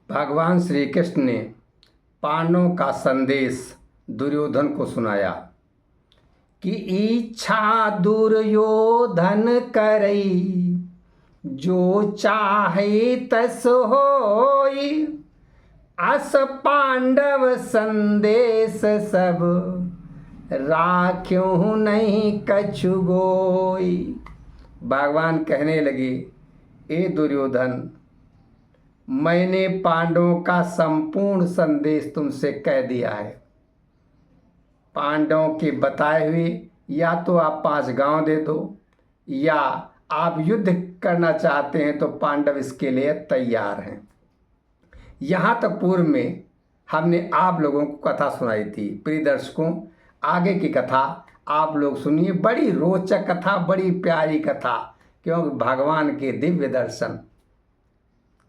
भगवान श्री कृष्ण ने पांडवों का संदेश दुर्योधन को सुनाया कि इच्छा दुर्योधन करई, जो चाहे तस होई। अस पांडव संदेश सब, राख्यों नहीं कछु गोई। भगवान कहने लगे, ए दुर्योधन, मैंने पांडवों का संपूर्ण संदेश तुमसे कह दिया है। पांडवों के बताए हुए या तो आप 5 गांव दे दो, या आप युद्ध करना चाहते हैं तो पांडव इसके लिए तैयार हैं। यहाँ तक पूर्व में हमने आप लोगों को कथा सुनाई थी। प्रिय दर्शकों, आगे की कथा आप लोग सुनिए। बड़ी रोचक कथा, बड़ी प्यारी कथा, क्योंकि भगवान के दिव्य दर्शन,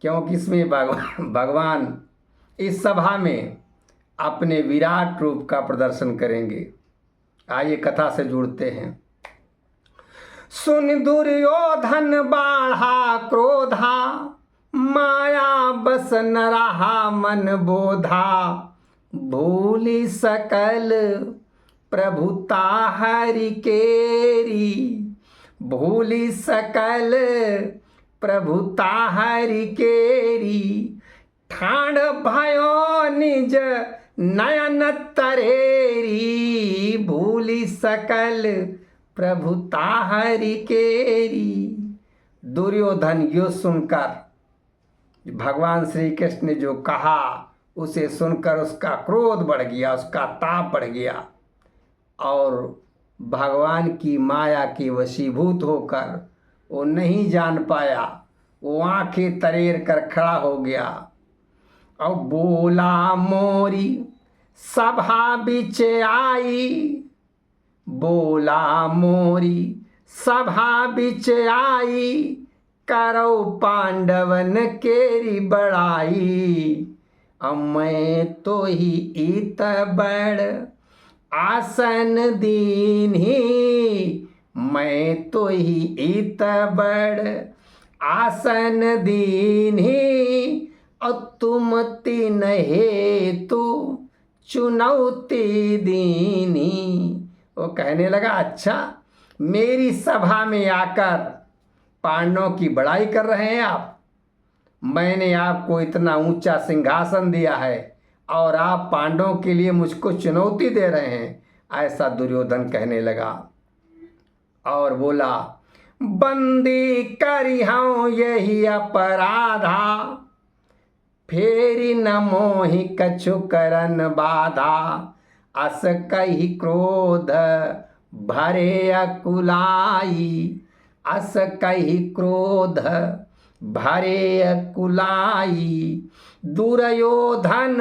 क्योंकि इसमें भगवान इस सभा में अपने विराट रूप का प्रदर्शन करेंगे। आइए कथा से जुड़ते हैं। सुन दुर्योधन बाढ़ा क्रोधा, माया बस न रहा मन बोधा। भूली सकल प्रभुता हरि केरी, भूली सकल प्रभुता हरि केरी। ठाण भयो निज नयन तरेरी, भूली सकल प्रभुता हरि केरी। दुर्योधन यो सुनकर, भगवान श्री कृष्ण ने जो कहा उसे सुनकर उसका क्रोध बढ़ गया, उसका ताप बढ़ गया, और भगवान की माया के वशीभूत होकर वो नहीं जान पाया। वो आंखें तरेर कर खड़ा हो गया और बोला, मोरी सभा बिच आई। बोला, मोरी सभा बिच आई। करो पांडवन केरी बड़ाई। अब मैं तो ही इत बड़ आसन दीन्ही, मैं तो ही इत बड़ आसन दीन्ही। और तुम तीन हेतु चुनौती दीनी। वो कहने लगा, अच्छा, मेरी सभा में आकर पांडवों की बड़ाई कर रहे हैं आप। मैंने आपको इतना ऊंचा सिंहासन दिया है और आप पांडवों के लिए मुझको चुनौती दे रहे हैं। ऐसा दुर्योधन कहने लगा और बोला, बंदी करी हूँ यही अपराधा। फेरी न मोहि कछु करन बाधा। अस कही क्रोध भरे अकुलाई। अस कही क्रोध भरे अकुलाई। दुर्योधन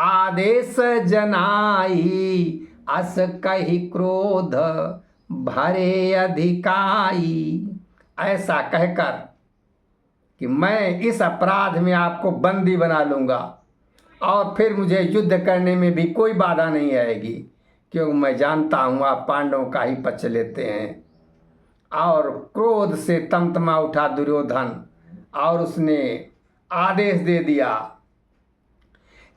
आदेश जनाई। अस कही क्रोध भरे अधिकाई। ऐसा कहकर कि मैं इस अपराध में आपको बंदी बना लूँगा और फिर मुझे युद्ध करने में भी कोई बाधा नहीं आएगी, क्योंकि मैं जानता हूँ आप पांडवों का ही पक्ष लेते हैं। और क्रोध से तमतमा उठा दुर्योधन और उसने आदेश दे दिया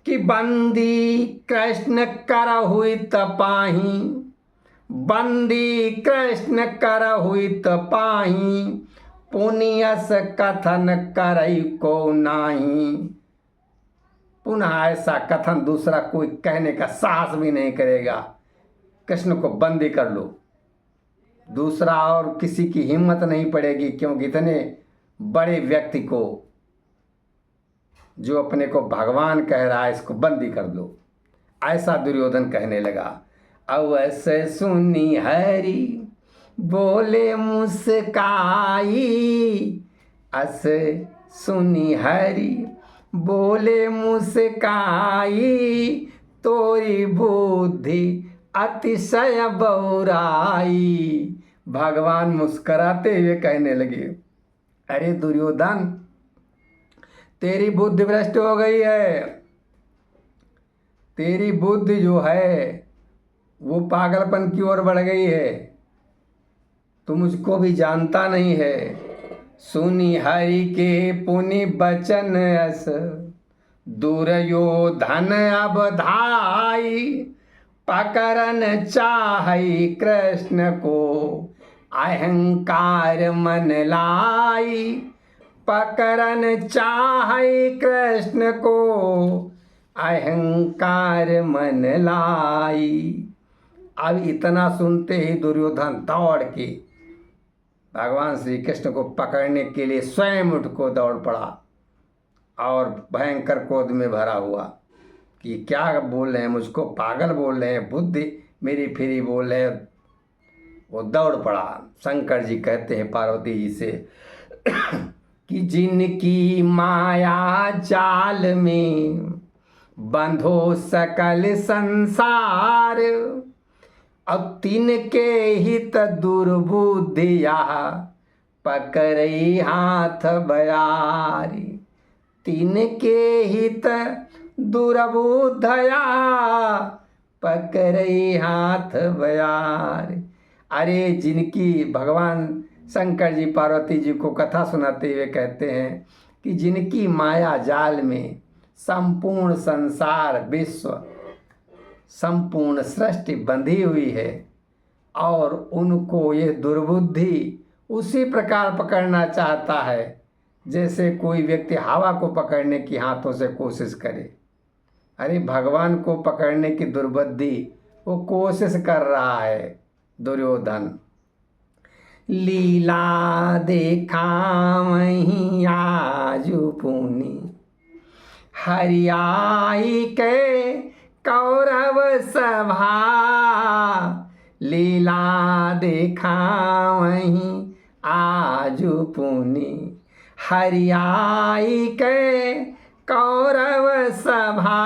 कि बंदी कृष्ण कर हुई तपाही। बंदी कृष्ण कर हुई तपाही। पुनियस कथन करई को नाही। पुनः ऐसा कथन दूसरा कोई कहने का साहस भी नहीं करेगा। कृष्ण को बंदी कर लो, दूसरा और किसी की हिम्मत नहीं पड़ेगी, क्योंकि इतने बड़े व्यक्ति को, जो अपने को भगवान कह रहा है, इसको बंदी कर दो। ऐसा दुर्योधन कहने लगा। अवश्य सुनी हरि बोले मुस्काई। अस सुनी हरि बोले मुस्काई। तोरी बुद्धि अतिशय बहुराई। भगवान मुस्कराते हुए कहने लगे, अरे दुर्योधन, तेरी बुद्धि भ्रष्ट हो गई है। तेरी बुद्धि जो है वो पागलपन की ओर बढ़ गई है। तू मुझको भी जानता नहीं है। सुनी हरि के पुनि बचन अस दुर्योधन अब धाई पकड़न चाहई कृष्ण को, अहंकार मन लाई पकड़न चाहई कृष्ण को, अहंकार मन लाई। अब इतना सुनते ही दुर्योधन दौड़ के भगवान श्री कृष्ण को पकड़ने के लिए स्वयं उठ को दौड़ पड़ा और भयंकर क्रोध में भरा हुआ कि क्या बोल रहे हैं, मुझको पागल बोल रहे हैं, बुद्धि मेरी फिरी बोल रहे हैं। वो दौड़ पड़ा। शंकर जी कहते हैं पार्वती जी से कि जिनकी माया जाल में बंधो सकल संसार, अब तिनके हित दुर्बुद्धिया पकड़ई हाथ बयारी, तिनके हित दुर्बुद्धया पकड़ई हाथ बयारी। अरे जिनकी, भगवान शंकर जी पार्वती जी को कथा सुनाते हुए कहते हैं कि जिनकी माया जाल में संपूर्ण संसार विश्व संपूर्ण सृष्टि बंधी हुई है और उनको ये दुर्बुद्धि उसी प्रकार पकड़ना चाहता है जैसे कोई व्यक्ति हवा को पकड़ने की हाथों से कोशिश करे। अरे भगवान को पकड़ने की दुर्बुद्धि वो कोशिश कर रहा है दुर्योधन। लीला देखा वहीं आजू पुनी, हरियाई के कौरव सभा, लीला देखा वहीं आजू पुनी, हरियाई के कौरव सभा,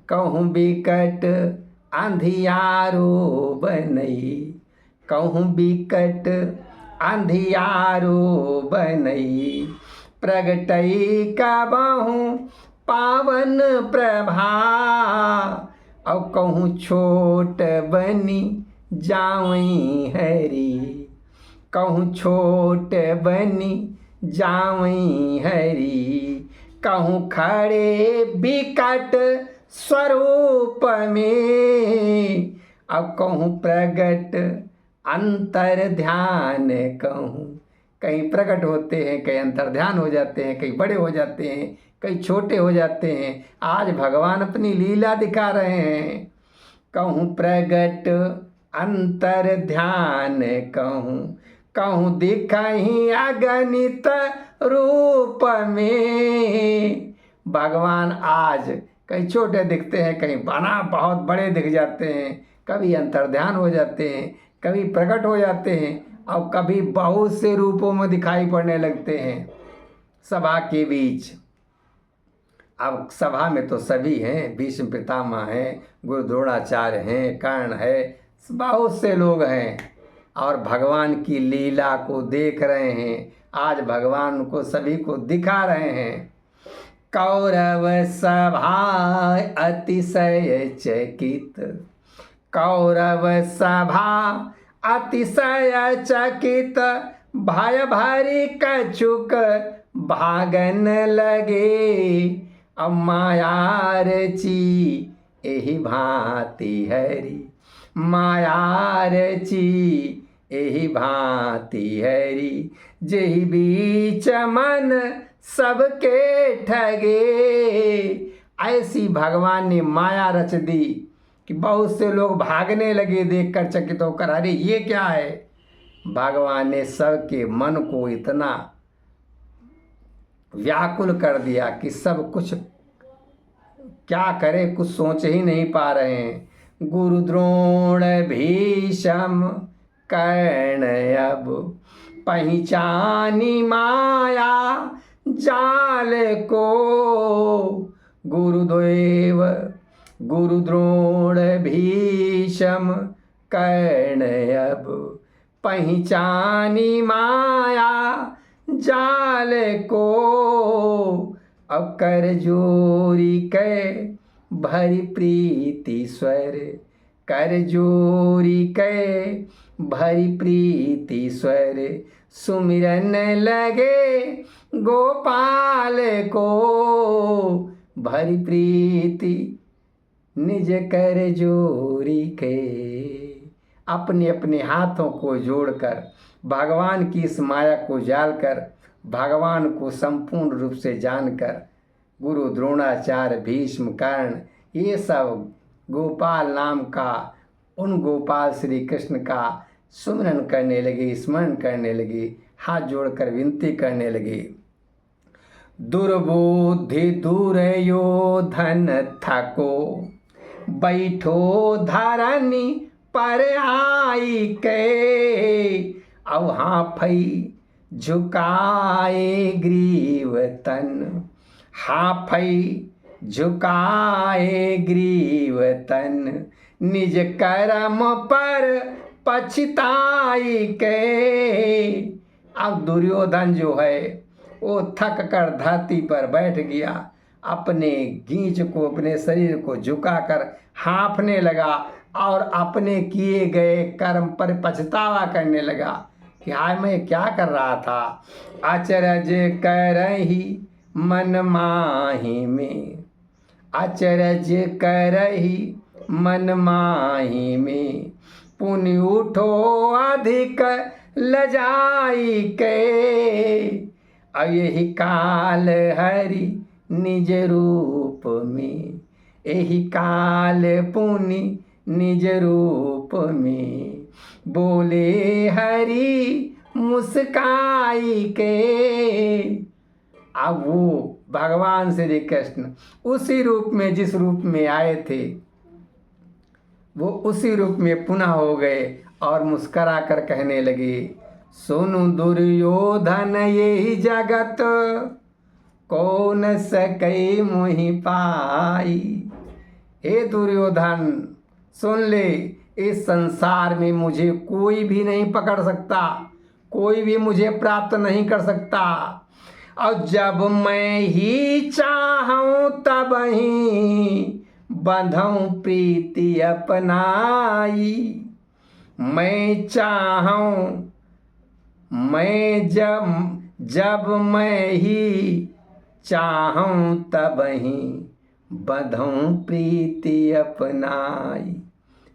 कहूँ बिकट अंधियारो बनई, कहूँ बिकट अंधियारो बनई, प्रगटई कबहूँ पावन प्रभा, और कहूँ छोट बनी जावई हरी, कहूँ छोट बनी जावई हरी, कहूँ खड़े बिकट स्वरूप में, अब कहूँ प्रगट अंतर ध्यान, कहूँ कहीं प्रकट होते हैं, कहीं अंतर ध्यान हो जाते हैं, कहीं बड़े हो जाते हैं, कहीं छोटे हो जाते हैं। आज भगवान अपनी लीला दिखा रहे हैं। कहूँ प्रगट अंतर ध्यान, कहूँ दिखहि अगणित रूप में। भगवान आज कहीं छोटे दिखते हैं, कहीं बना बहुत बड़े दिख जाते हैं, कभी अंतर्ध्यान हो जाते हैं, कभी प्रकट हो जाते हैं और कभी बहुत से रूपों में दिखाई पड़ने लगते हैं सभा के बीच। अब सभा में तो सभी हैं, भीष्म पितामह हैं, गुरु द्रोणाचार्य हैं, कर्ण है, बहुत से लोग हैं और भगवान की लीला को देख रहे हैं। आज भगवान को सभी को दिखा रहे हैं। कौरव सभा अतिशय चकित, कौरव सभा अतिशय चकित, भय भरी कछुक भागन लगे, अब माया रची एहि भांति हरि, माया रची एहि भांति हरि, जेहि बीच मन सबके ठगे। ऐसी भगवान ने माया रच दी कि बहुत से लोग भागने लगे देखकर चकित होकर, अरे ये क्या है। भगवान ने सबके मन को इतना व्याकुल कर दिया कि सब कुछ क्या करे, कुछ सोच ही नहीं पा रहे हैं। गुरु द्रोण भीष्म कर्ण अब पहचानी माया जाल को, गुरुदेव गुरु द्रोण भीष्म कर्ण अब पहचानी माया जाल को, अब कर जोरी के भरी प्रीति स्वर, कर जोरी के भरी प्रीति स्वर, सुमिरन लगे गोपाल को, भरी प्रीति निज कर जोरी के। अपने अपने हाथों को जोड़कर भगवान की इस माया को जालकर भगवान को संपूर्ण रूप से जानकर गुरु द्रोणाचार्य, भीष्म, कर्ण, ये सब गोपाल नाम का उन गोपाल श्री कृष्ण का सुमरन करने लगे, स्मरण करने लगे, हाथ जोड़कर विनती करने लगे। दुर्बुद्धि दूर यो धन थको, बैठो धरनी पर आई के। अब हाफई झुकाए ग्रीव तन, हाफई झुकाए ग्रीव तन, निज कर्म पर पछताई के। अब दुर्योधन जो है वो थक कर धरती पर बैठ गया, अपने गींच को, अपने शरीर को झुकाकर हाँफने लगा और अपने किए गए कर्म पर पछतावा करने लगा कि हाय मैं क्या कर रहा था। अचरज करही मन माही में, अचरज करही मन माही में, पुनि उठो अधिक लजाई के। अब यही काल हरि निज रूप में, यही काल पुनि निज रूप में, बोले हरि मुस्काई के। अब वो भगवान श्री कृष्ण उसी रूप में, जिस रूप में आए थे, वो उसी रूप में पुनः हो गए और मुस्करा कर कहने लगे, सुनु दुर्योधन यही जगत, कौन सकै मोहि पाई। हे दुर्योधन सुन ले, इस संसार में मुझे कोई भी नहीं पकड़ सकता, कोई भी मुझे प्राप्त नहीं कर सकता। और जब मैं ही चाहूं तब ही बंधूं प्रीति अपनाई। मैं चाहूं, मैं जब मैं ही चाहूं तब ही बंधूं प्रीति अपनाई।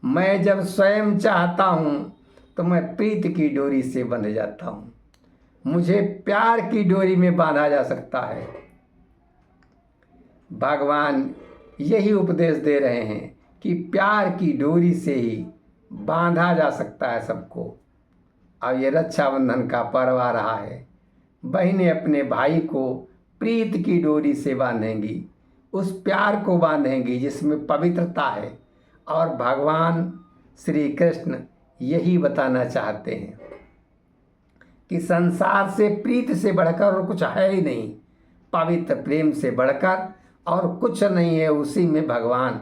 मैं जब स्वयं चाहता हूँ तो मैं प्रीत की डोरी से बंध जाता हूँ। मुझे प्यार की डोरी में बांधा जा सकता है। भगवान यही उपदेश दे रहे हैं कि प्यार की डोरी से ही बांधा जा सकता है सबको। अब ये रक्षाबंधन का पर्व आ रहा है, बहनें अपने भाई को प्रीत की डोरी से बांधेंगी, उस प्यार को बांधेंगी जिसमें पवित्रता है। और भगवान श्री कृष्ण यही बताना चाहते हैं कि संसार से, प्रीत से बढ़कर और कुछ है ही नहीं, पवित्र प्रेम से बढ़कर और कुछ नहीं है। उसी में भगवान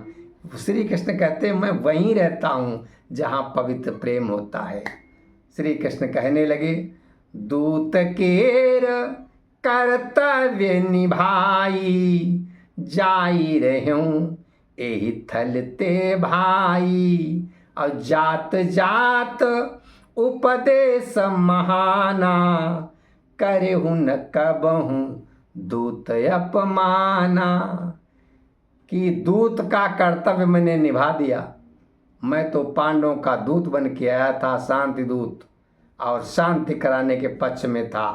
श्री कृष्ण कहते हैं मैं वहीं रहता हूँ जहाँ पवित्र प्रेम होता है। श्री कृष्ण कहने लगे, दूत केर कर्तव्य निभाई, जाई रहूं एहि थल ते भाई। और जात जात उपदेश महाना, करहु न कबहूँ दूत अपमाना। कि दूत का कर्तव्य मैंने निभा दिया। मैं तो पांडवों का दूत बन के आया था, शांति दूत, और शांति कराने के पक्ष में था।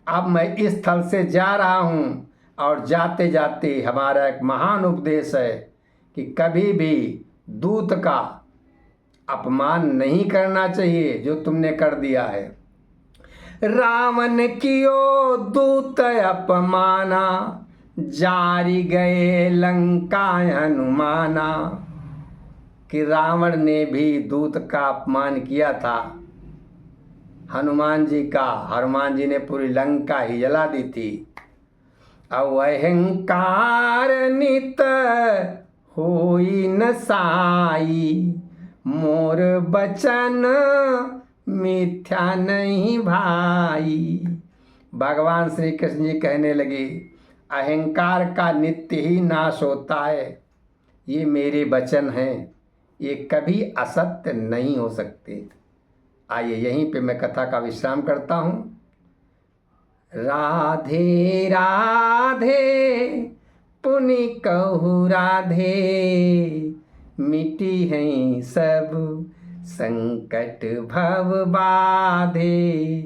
अब मैं इस स्थल से जा रहा हूँ और जाते जाते हमारा एक महान उपदेश है कि कभी भी दूत का अपमान नहीं करना चाहिए जो तुमने कर दिया है। रावण कियो दूत अपमाना, जारी गए लंका हनुमाना। कि रावण ने भी दूत का अपमान किया था हनुमान जी का। हनुमान जी ने पूरी लंका ही जला दी थी। अहंकार नित होई न साई, मोर बचन मिथ्या नहीं भाई। भगवान श्री कृष्ण जी कहने लगे, अहंकार का नित्य ही नाश होता है। ये मेरे वचन हैं, ये कभी असत्य नहीं हो सकते। आइए यहीं पे मैं कथा का विश्राम करता हूँ। राधे राधे पुनि कहु राधे, मिटी हैं सब संकट भव बाधे।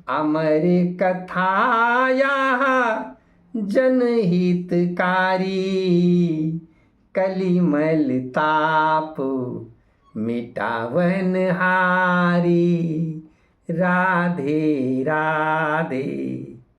अमर कथा यह जनहितकारी, कलिमल ताप मिटावन हारी। राधे राधे।